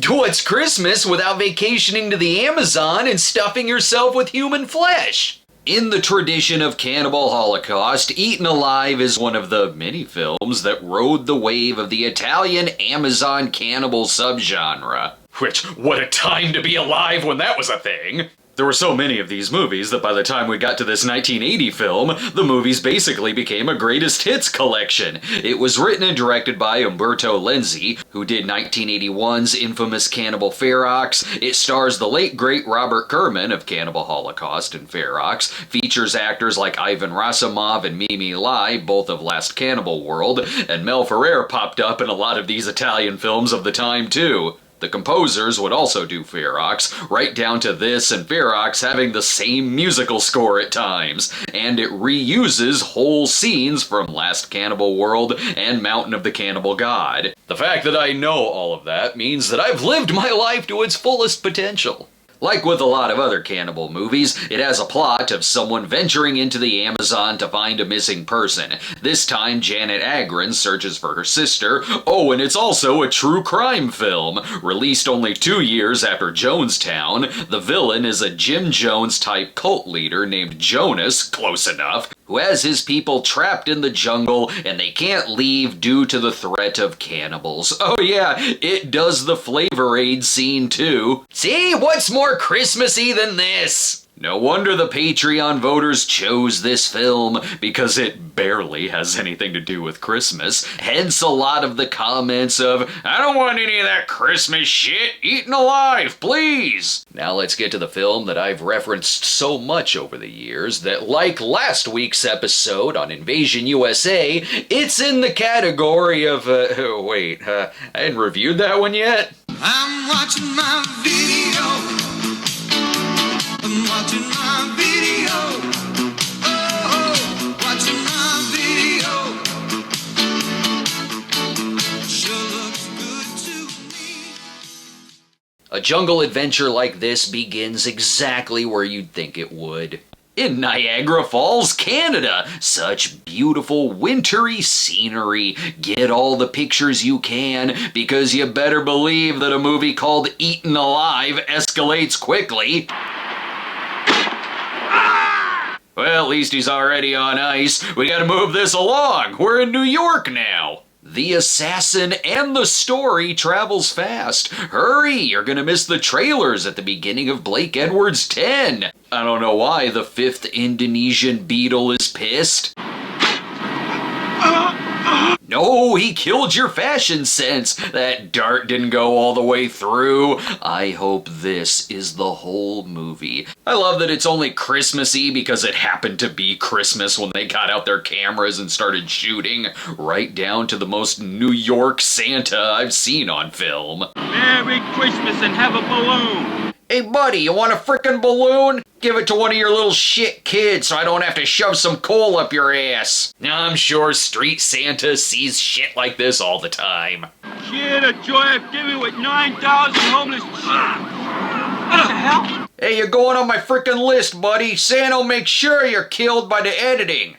What's Christmas without vacationing to the Amazon and stuffing yourself with human flesh? In the tradition of Cannibal Holocaust, Eaten Alive is one of the many films that rode the wave of the Italian Amazon cannibal subgenre. Which, what a time to be alive when that was a thing! There were so many of these movies that by the time we got to this 1980 film, the movies basically became a greatest hits collection. It was written and directed by Umberto Lenzi, who did 1981's infamous Cannibal Ferox. It stars the late great Robert Kerman of Cannibal Holocaust and Ferox, features actors like Ivan Rasimov and Mimi Lai, both of Last Cannibal World, and Mel Ferrer popped up in a lot of these Italian films of the time too. The composers would also do Ferox, right down to this and Ferox having the same musical score at times, and it reuses whole scenes from Last Cannibal World and Mountain of the Cannibal God. The fact that I know all of that means that I've lived my life to its fullest potential. Like with a lot of other cannibal movies, it has a plot of someone venturing into the Amazon to find a missing person. This time, Janet Agron searches for her sister. Oh, and it's also a true crime film. Released only 2 years after Jonestown, the villain is a Jim Jones-type cult leader named Jonas, close enough, who has his people trapped in the jungle and they can't leave due to the threat of cannibals. Oh yeah, it does the Flavor Aid scene too. See, what's more Christmassy than this? No wonder the Patreon voters chose this film, because it barely has anything to do with Christmas. Hence a lot of the comments of, I don't want any of that Christmas shit, Eaten Alive, please! Now let's get to the film that I've referenced so much over the years that, like last week's episode on Invasion USA, it's in the category of, I hadn't reviewed that one yet? I'm watching my video. I'm watching my video. Oh, watching my video. Sure looks good to me. A jungle adventure like this begins exactly where you'd think it would. In Niagara Falls, Canada. Such beautiful wintry scenery. Get all the pictures you can, because you better believe that a movie called Eaten Alive escalates quickly. Well, at least he's already on ice. We gotta move this along. We're in New York now. The assassin and the story travels fast. Hurry, you're gonna miss the trailers at the beginning of Blake Edwards 10. I don't know why the 5th Indonesian beetle is pissed. No, he killed your fashion sense. That dart didn't go all the way through. I hope this is the whole movie. I love that it's only Christmassy because it happened to be Christmas when they got out their cameras and started shooting, right down to the most New York Santa I've seen on film. Merry Christmas and have a balloon. Hey buddy, you want a frickin' balloon? Give it to one of your little shit kids so I don't have to shove some coal up your ass. I'm sure Street Santa sees shit like this all the time. Share the joy of giving with 9,000 homeless children. What the hell? Hey, you're going on my frickin' list, buddy. Santa will make sure you're killed by the editing.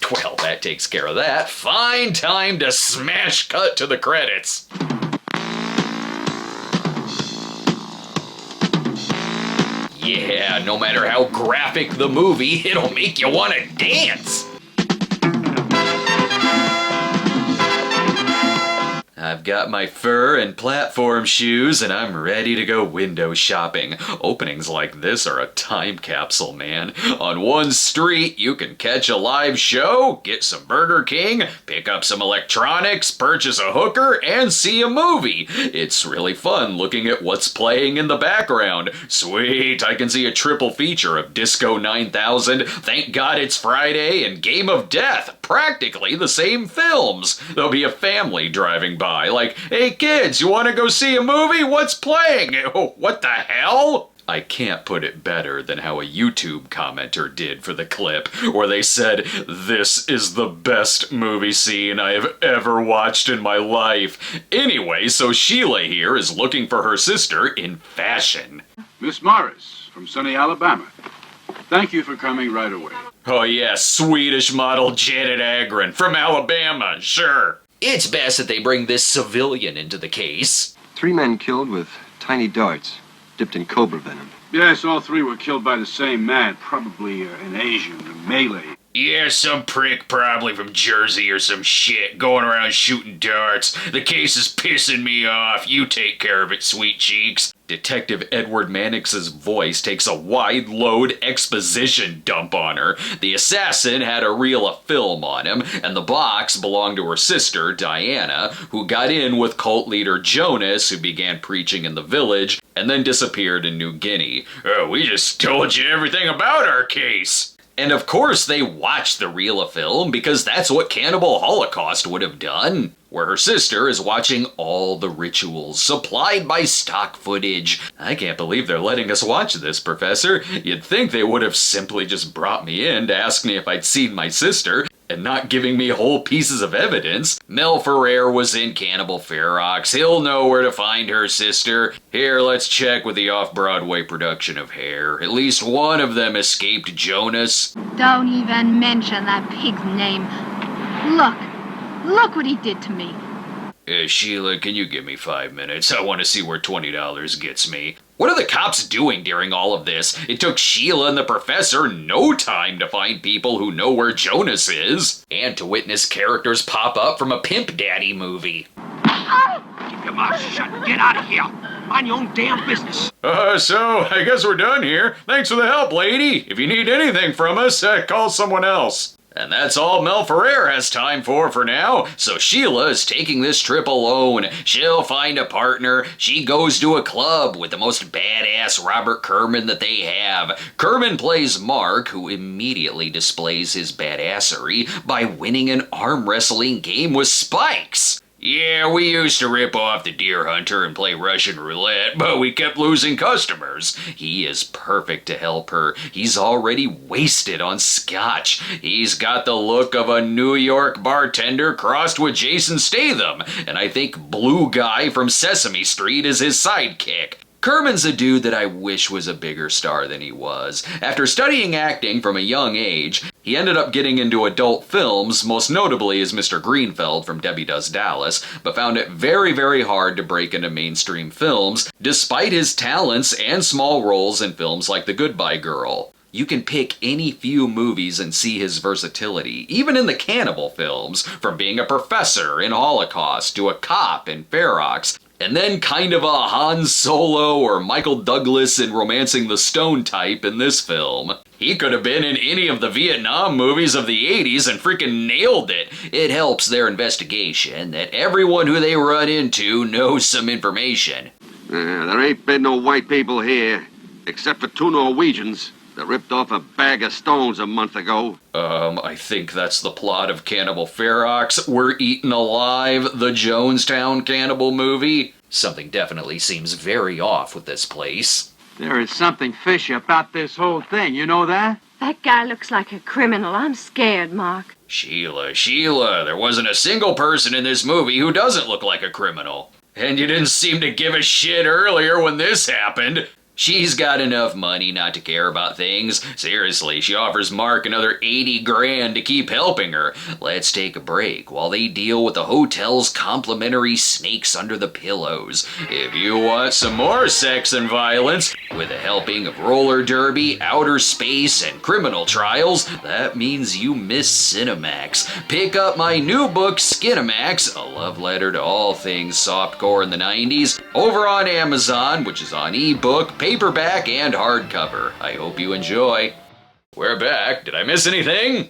Well, that takes care of that. Fine time to smash cut to the credits. Yeah, no matter how graphic the movie, it'll make you want to dance. I've got my fur and platform shoes and I'm ready to go window shopping. Openings like this are a time capsule, man. On one street, you can catch a live show, get some Burger King, pick up some electronics, purchase a hooker, and see a movie. It's really fun looking at what's playing in the background. Sweet, I can see a triple feature of Disco 9000, Thank God It's Friday, and Game of Death. Practically the same films. There'll be a family driving by. Like, hey kids, you want to go see a movie? What's playing? Oh, what the hell? I can't put it better than how a YouTube commenter did for the clip, where they said, "This is the best movie scene I have ever watched in my life." Anyway, so Sheila here is looking for her sister in fashion. Miss Morris from sunny Alabama. Thank you for coming right away. Oh yeah, Swedish model Janet Agron from Alabama, sure. It's best that they bring this civilian into the case. 3 men killed with tiny darts, dipped in cobra venom. Yes, all 3 were killed by the same man, probably an Asian, a Malay. Yeah, some prick probably from Jersey or some shit going around shooting darts. The case is pissing me off. You take care of it, sweet cheeks. Detective Edward Mannix's voice takes a wide load exposition dump on her. The assassin had a reel of film on him, and the box belonged to her sister, Diana, who got in with cult leader Jonas, who began preaching in the village, and then disappeared in New Guinea. Oh, we just told you everything about our case. And of course they watched the reel of film because that's what Cannibal Holocaust would have done, where her sister is watching all the rituals supplied by stock footage. I can't believe they're letting us watch this, Professor. You'd think they would have simply just brought me in to ask me if I'd seen my sister, and not giving me whole pieces of evidence. Mel Ferrer was in Cannibal Ferox. He'll know where to find her sister. Here, let's check with the off-Broadway production of Hair. At least one of them escaped Jonas. Don't even mention that pig's name. Look what he did to me. Sheila, can you give me 5 minutes? I want to see where $20 gets me. What are the cops doing during all of this? It took Sheila and the professor no time to find people who know where Jonas is, and to witness characters pop up from a Pimp Daddy movie. Keep your mouth shut and get out of here. Mind your own damn business. So I guess we're done here. Thanks for the help, lady. If you need anything from us, call someone else. And that's all Mel Ferrer has time for now, so Sheila is taking this trip alone. She'll find a partner. She goes to a club with the most badass Robert Kerman that they have. Kerman plays Mark, who immediately displays his badassery by winning an arm wrestling game with spikes. Yeah, we used to rip off the Deer Hunter and play Russian roulette, but we kept losing customers. He is perfect to help her. He's already wasted on scotch. He's got the look of a New York bartender crossed with Jason Statham, and I think Blue Guy from Sesame Street is his sidekick. Kerman's a dude that I wish was a bigger star than he was. After studying acting from a young age, he ended up getting into adult films, most notably as Mr. Greenfeld from Debbie Does Dallas, but found it very, very hard to break into mainstream films, despite his talents and small roles in films like The Goodbye Girl. You can pick any few movies and see his versatility, even in the cannibal films, from being a professor in Holocaust to a cop in Ferox, and then kind of a Han Solo or Michael Douglas in Romancing the Stone type in this film. He could have been in any of the Vietnam movies of the 80s and freaking nailed it. It helps their investigation that everyone who they run into knows some information. There ain't been no white people here, except for 2 Norwegians that ripped off a bag of stones a month ago. I think that's the plot of Cannibal Ferox. We're Eaten Alive, the Jonestown cannibal movie. Something definitely seems very off with this place. There is something fishy about this whole thing, you know that? That guy looks like a criminal. I'm scared, Mark. Sheila, there wasn't a single person in this movie who doesn't look like a criminal. And you didn't seem to give a shit earlier when this happened. She's got enough money not to care about things. Seriously, she offers Mark another 80 grand to keep helping her. Let's take a break while they deal with the hotel's complimentary snakes under the pillows. If you want some more sex and violence, with a helping of roller derby, outer space, and criminal trials, that means you miss Cinemax. Pick up my new book, Skinemax, a love letter to all things softcore in the 90s, over on Amazon, which is on ebook, paperback, and hardcover. I hope you enjoy. We're back. Did I miss anything?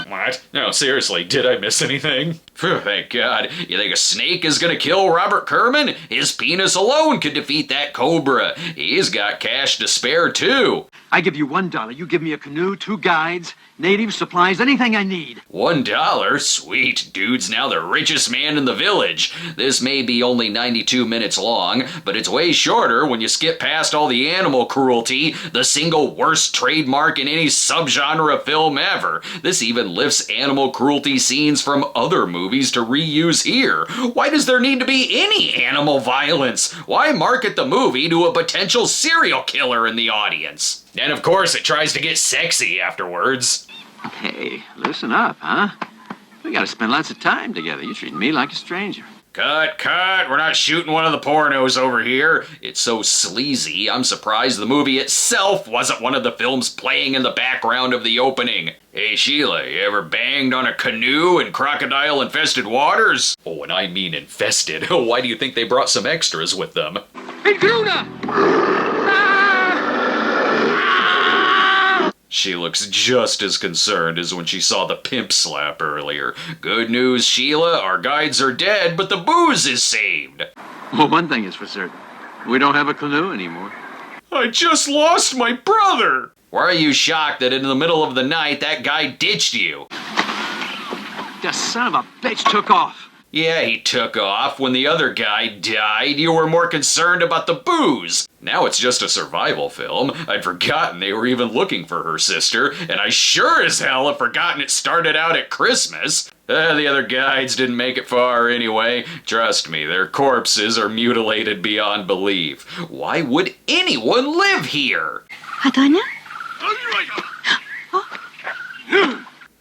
What? No, seriously, did I miss anything? Phew, thank God. You think a snake is gonna kill Robert Kerman? His penis alone could defeat that cobra. He's got cash to spare, too. I give you $1. You give me a canoe, 2 guides, native supplies, anything I need. $1? Sweet. Dude's now the richest man in the village. This may be only 92 minutes long, but it's way shorter when you skip past all the animal cruelty, the single worst trademark in any subgenre of film ever. This even lifts gross animal cruelty scenes from other movies to reuse here? Why does there need to be any animal violence? Why market the movie to a potential serial killer in the audience? And of course, it tries to get sexy afterwards. Hey, listen up, huh? We gotta spend lots of time together. You treat me like a stranger. Cut, we're not shooting one of the pornos over here. It's so sleazy, I'm surprised the movie itself wasn't one of the films playing in the background of the opening. Hey Sheila, you ever banged on a canoe in crocodile-infested waters? Oh, and I mean infested. Why do you think they brought some extras with them? Hey, Luna! She looks just as concerned as when she saw the pimp slap earlier. Good news, Sheila, our guides are dead, but the booze is saved. Well, one thing is for certain. We don't have a canoe anymore. I just lost my brother! Why are you shocked that in the middle of the night that guy ditched you? The son of a bitch took off. Yeah, he took off. When the other guy died, you were more concerned about the booze. Now it's just a survival film. I'd forgotten they were even looking for her sister, and I sure as hell have forgotten it started out at Christmas. The other guides didn't make it far anyway. Trust me, their corpses are mutilated beyond belief. Why would anyone live here? I don't know.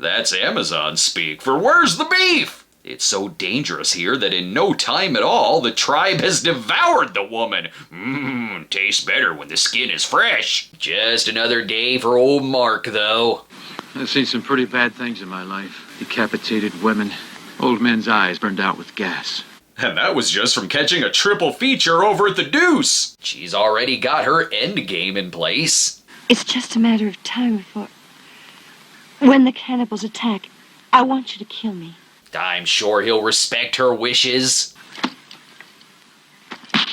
That's Amazon speak for where's the beef? It's so dangerous here that in no time at all, the tribe has devoured the woman. Tastes better when the skin is fresh. Just another day for old Mark, though. I've seen some pretty bad things in my life. Decapitated women, old men's eyes burned out with gas. And that was just from catching a triple feature over at the Deuce. She's already got her end game in place. It's just a matter of time before... When the cannibals attack, I want you to kill me. I'm sure he'll respect her wishes. I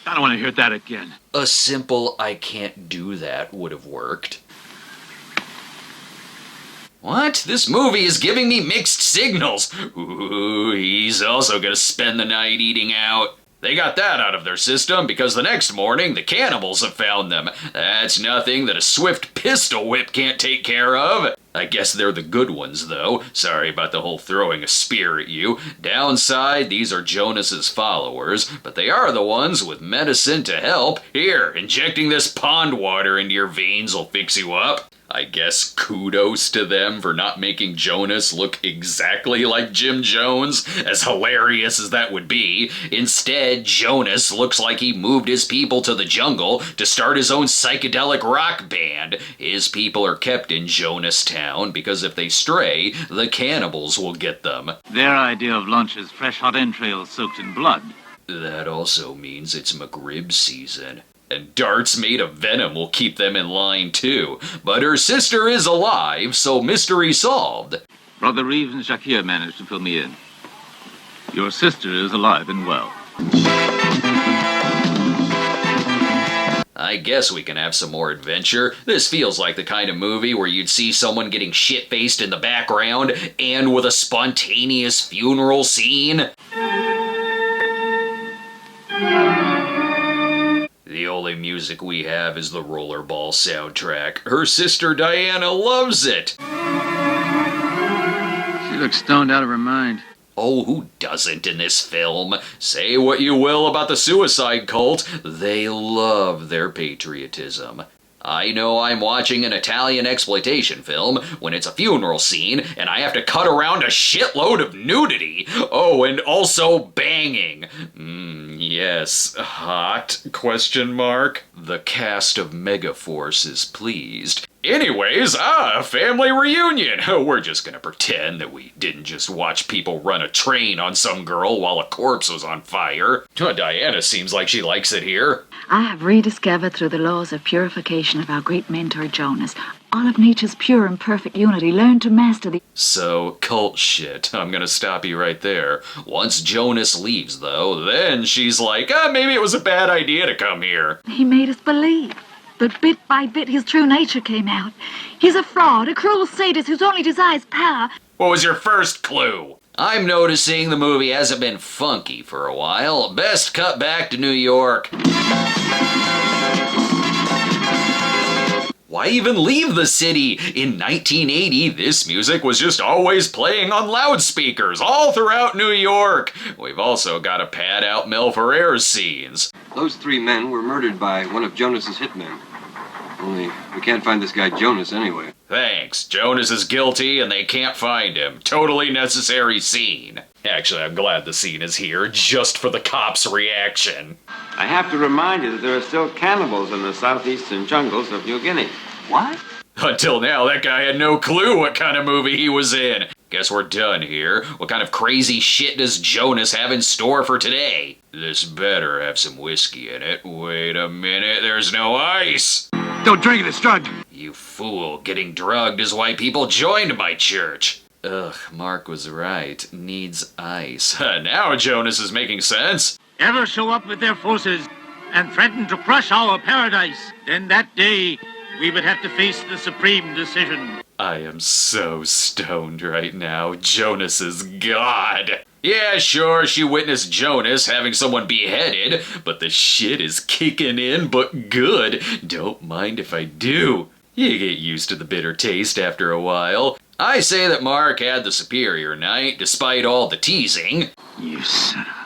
don't want to hear that again. A simple "I can't do that" would have worked. What? This movie is giving me mixed signals. Ooh, he's also gonna spend the night eating out. They got that out of their system because the next morning the cannibals have found them. That's nothing that a swift pistol whip can't take care of. I guess they're the good ones, though. Sorry about the whole throwing a spear at you. Downside, these are Jonas's followers, but they are the ones with medicine to help. Here, injecting this pond water into your veins will fix you up. I guess kudos to them for not making Jonas look exactly like Jim Jones, as hilarious as that would be. Instead, Jonas looks like he moved his people to the jungle to start his own psychedelic rock band. His people are kept in Jonastown because if they stray, the cannibals will get them. Their idea of lunch is fresh hot entrails soaked in blood. That also means it's McRib season. And darts made of venom will keep them in line too. But her sister is alive, so mystery solved. Brother Reeves and Shakir managed to fill me in. Your sister is alive and well. I guess we can have some more adventure. This feels like the kind of movie where you'd see someone getting shit-faced in the background and with a spontaneous funeral scene. The only music we have is the Rollerball soundtrack. Her sister Diana loves it. She looks stoned out of her mind. Oh, who doesn't in this film? Say what you will about the suicide cult, they love their patriotism. I know I'm watching an Italian exploitation film when it's a funeral scene and I have to cut around a shitload of nudity. Oh, and also banging. Yes, hot, question mark. The cast of Megaforce is pleased. Anyways, a family reunion. We're just gonna pretend that we didn't just watch people run a train on some girl while a corpse was on fire. Diana seems like she likes it here. I have rediscovered through the laws of purification of our great mentor Jonas, all of nature's pure and perfect unity. Learn to master the... So, cult shit. I'm gonna stop you right there. Once Jonas leaves, though, then she's like, maybe it was a bad idea to come here. He made us believe. But bit by bit, his true nature came out. He's a fraud, a cruel sadist whose only desire is power. What was your first clue? I'm noticing the movie hasn't been funky for a while. Best cut back to New York. Why even leave the city? In 1980, this music was just always playing on loudspeakers all throughout New York. We've also got to pad out Mel Ferrer's scenes. Those 3 men were murdered by one of Jonas's hitmen. Only, we can't find this guy Jonas anyway. Thanks. Jonas is guilty and they can't find him. Totally necessary scene. Actually, I'm glad the scene is here, just for the cops' reaction. I have to remind you that there are still cannibals in the southeastern jungles of New Guinea. What? Until now, that guy had no clue what kind of movie he was in. Guess we're done here. What kind of crazy shit does Jonas have in store for today? This better have some whiskey in it. Wait a minute, there's no ice. Don't drink it, it's drugged. You fool, getting drugged is why people joined my church. Ugh, Mark was right. Needs ice. Now Jonas is making sense. Ever show up with their forces and threaten to crush our paradise, then that day we would have to face the supreme decision. I am so stoned right now. Jonas is God. Yeah, sure, she witnessed Jonas having someone beheaded, but the shit is kicking in, but good. Don't mind if I do. You get used to the bitter taste after a while. I say that Mark had the superior night, despite all the teasing. You son of a...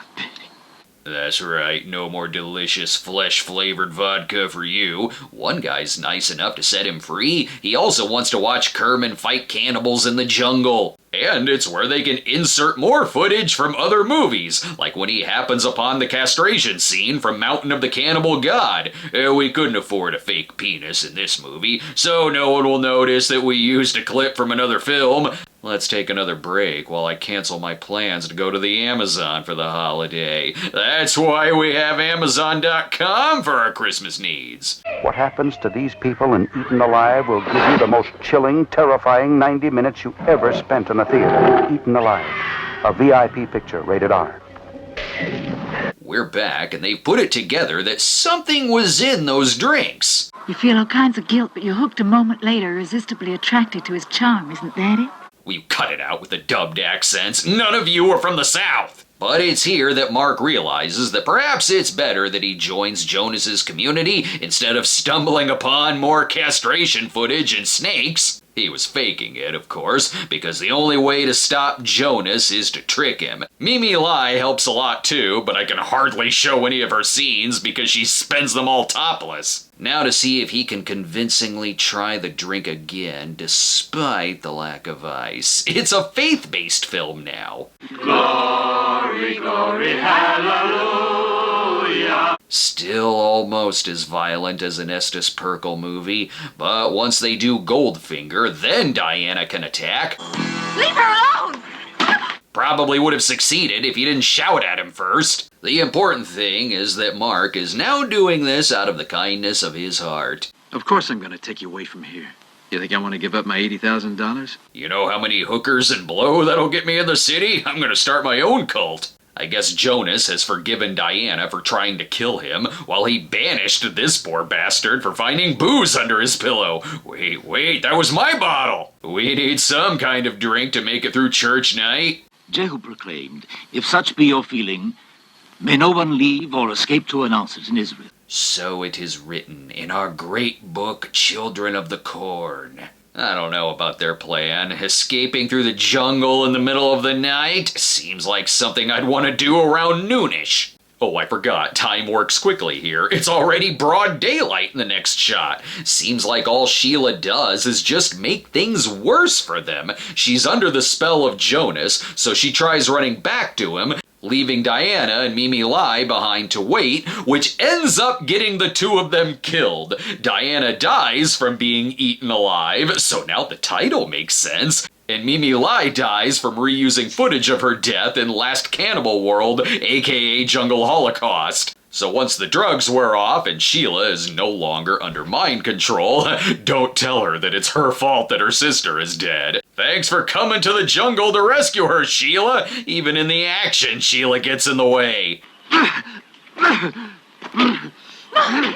That's right, no more delicious flesh-flavored vodka for you. One guy's nice enough to set him free. He also wants to watch Kerman fight cannibals in the jungle. And it's where they can insert more footage from other movies, like when he happens upon the castration scene from Mountain of the Cannibal God. We couldn't afford a fake penis in this movie, so no one will notice that we used a clip from another film. Let's take another break while I cancel my plans to go to the Amazon for the holiday. That's why we have Amazon.com for our Christmas needs. What happens to these people in Eaten Alive will give you the most chilling, terrifying 90 minutes you ever spent in a theater. Eaten Alive, a VIP picture, rated R. We're back, and they've put it together that something was in those drinks. You feel all kinds of guilt, but you're hooked a moment later, irresistibly attracted to his charm, isn't that it? Will you cut it out with the dubbed accents? None of you are from the South! But it's here that Mark realizes that perhaps it's better that he joins Jonas's community instead of stumbling upon more castration footage and snakes. He was faking it, of course, because the only way to stop Jonas is to trick him. Mimi Lai helps a lot too, but I can hardly show any of her scenes because she spends them all topless. Now to see if he can convincingly try the drink again despite the lack of ice. It's a faith-based film now. Glory, glory, hallelujah. Still almost as violent as an Estes Perkle movie, but once they do Goldfinger, then Diana can attack. Leave her alone! Probably would have succeeded if you didn't shout at him first. The important thing is that Mark is now doing this out of the kindness of his heart. Of course I'm going to take you away from here. You think I want to give up my $80,000? You know how many hookers and blow that'll get me in the city? I'm gonna start my own cult. I guess Jonas has forgiven Diana for trying to kill him, while he banished this poor bastard for finding booze under his pillow. Wait, that was my bottle! We need some kind of drink to make it through church night. Jehu proclaimed, "If such be your feeling, may no one leave or escape to announce it in Israel." So it is written in our great book, Children of the Corn. I don't know about their plan. Escaping through the jungle in the middle of the night seems like something I'd want to do around noonish. Oh, I forgot. Time works quickly here. It's already broad daylight in the next shot. Seems like all Sheila does is just make things worse for them. She's under the spell of Jonas, so she tries running back to him, leaving Diana and Mimi Lai behind to wait, which ends up getting the two of them killed. Diana dies from being eaten alive, so now the title makes sense. And Mimi Lai dies from reusing footage of her death in Last Cannibal World, aka Jungle Holocaust. So once the drugs wear off and Sheila is no longer under mind control, don't tell her that it's her fault that her sister is dead. Thanks for coming to the jungle to rescue her, Sheila. Even in the action, Sheila gets in the way. Mark,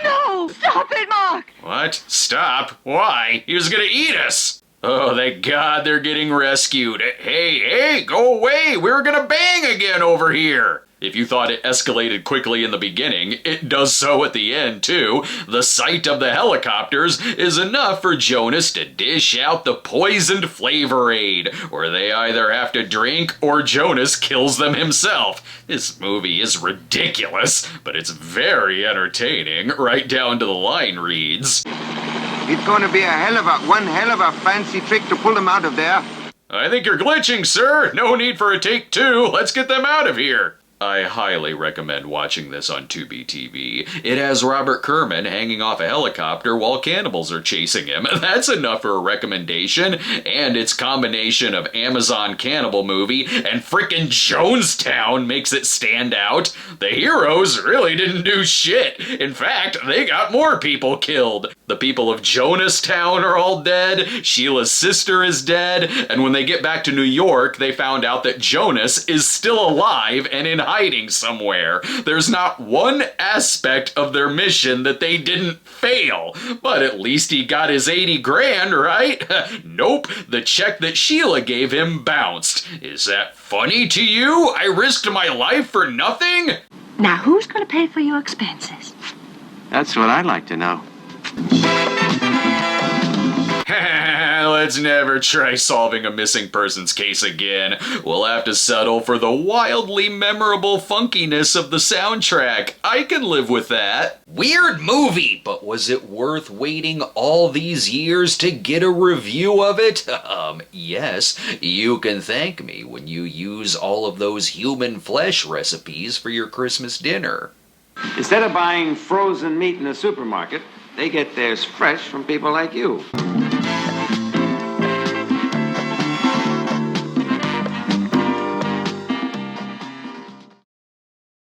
no! Stop it, Mark! What? Stop? Why? He was gonna eat us! Oh, thank God they're getting rescued. Hey, go away! We were gonna bang again over here! If you thought it escalated quickly in the beginning, it does so at the end too. The sight of the helicopters is enough for Jonas to dish out the poisoned flavor aid, where they either have to drink or Jonas kills them himself. This movie is ridiculous, but it's very entertaining, right down to the line reads. It's going to be one hell of a fancy trick to pull them out of there. I think you're glitching, sir. No need for a take two. Let's get them out of here. I highly recommend watching this on Tubi TV. It has Robert Kerman hanging off a helicopter while cannibals are chasing him. That's enough for a recommendation, and its combination of Amazon cannibal movie and frickin' Jonestown makes it stand out. The heroes really didn't do shit. In fact, they got more people killed. The people of Jonastown are all dead, Sheila's sister is dead, and when they get back to New York, they found out that Jonas is still alive and in hiding somewhere. There's not one aspect of their mission that they didn't fail. But at least he got his 80 grand, right? Nope, the check that Sheila gave him bounced. Is that funny to you? I risked my life for nothing? Now, who's going to pay for your expenses? That's what I'd like to know. Let's never try solving a missing persons case again. We'll have to settle for the wildly memorable funkiness of the soundtrack. I can live with that. Weird movie, but was it worth waiting all these years to get a review of it? Yes. You can thank me when you use all of those human flesh recipes for your Christmas dinner. Instead of buying frozen meat in the supermarket, they get theirs fresh from people like you.